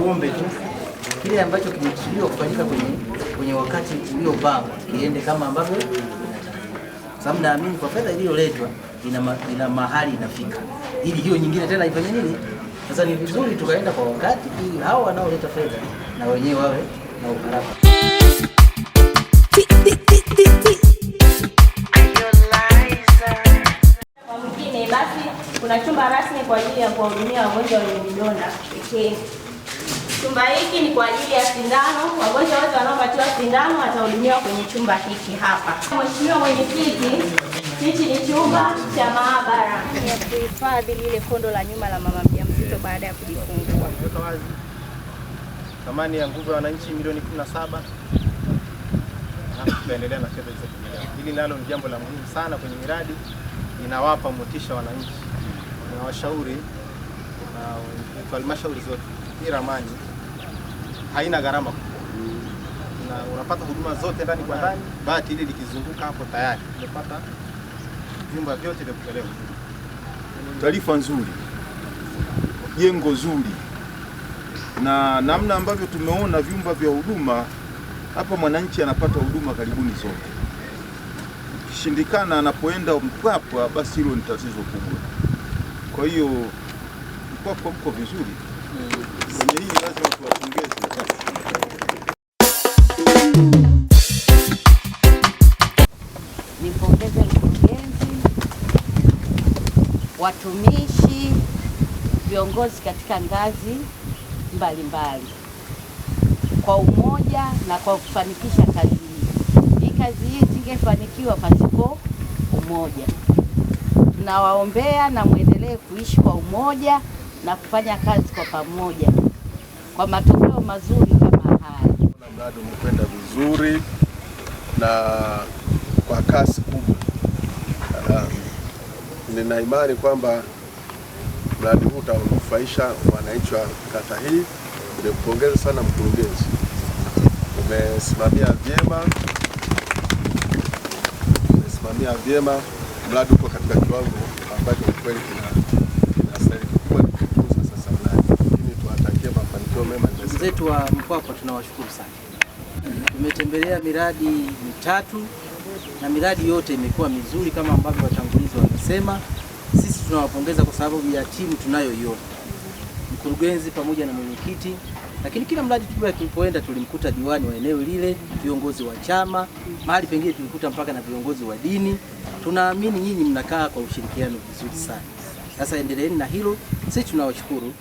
tuombe tu kile ambacho kimekusudiwa kufanyika kwenye wakati uliopangwa kiende kama ambavyo sababu naamini kwa fedha iliyoletwa ina mahali inafika, ili hiyo nyingine tena ifanye nini. Sasa ni vizuri tukaenda kwa wakati ili hao wanaoleta fedha na wenyewe wawe na uharaka. Kwa mwingine basi kuna chumba rasmi kwa ajili ya kuwahudumia wagonjwa wenye vidonda pekee. Chumba hiki ni kwa ajili ya sindano. Wagonjwa wote wanaopatiwa sindano watahudumiwa kwenye chumba hiki hapa. Mheshimiwa Mwenyekiti, hichi ni chumba cha maabara ya kuhifadhi lile kondo la nyuma la mama mjamzito baada ya kujifungua. Thamani ya nguvu ya wananchi milioni 17. Na tutaendelea na fedha hizo. Hili nalo ni jambo la muhimu sana kwenye miradi, inawapa motisha wananchi. Tunawashauri na halmashauri zote, hii ramani haina gharama na unapata huduma zote ndani kwa ndani. Bati ile likizunguka hapo tayari unapata vyumba vyote vya kupeleka. Taarifa nzuri, jengo zuri, na namna ambavyo tumeona vyumba vya huduma hapa, mwananchi anapata huduma karibuni zote. Kishindikana anapoenda Mpwapwa, basi hilo ni tatizo kubwa. Kwa hiyo Mpwapwa mko vizuri kwenye hili, lazima tuwapongeze. Nimpongeze mkurugenzi, watumishi, viongozi katika ngazi mbalimbali kwa umoja na kwa kufanikisha kazi hii. Hii kazi hii isingefanikiwa pasipo umoja. Tunawaombea na muendelee kuishi kwa umoja na kufanya kazi kwa pamoja kwa matokeo mazuri kama haya. Mradi umekwenda vizuri na kwa kasi kubwa. Nina imani kwamba mradi huu utanufaisha wananchi wa kata hii. Nimekupongeza sana mkurugenzi, umesimamia vyema, mradi uko katika kiwango ambacho kweli kinastahili kukua. Sasa lakini tuwatakie mafanikio mema wenzetu wa Mpwapwa, tunawashukuru sana. Tumetembelea miradi mitatu na miradi yote imekuwa mizuri kama ambavyo watangulizi wamesema. Sisi tunawapongeza kwa sababu ya timu tunayoiona, mkurugenzi pamoja na mwenyekiti. Lakini kila mradi tulipoenda tulimkuta diwani wa eneo lile, viongozi wa chama, mahali pengine tulikuta mpaka na viongozi wa dini. Tunaamini nyinyi mnakaa kwa ushirikiano vizuri sana. Sasa endeleeni na hilo, sisi tunawashukuru.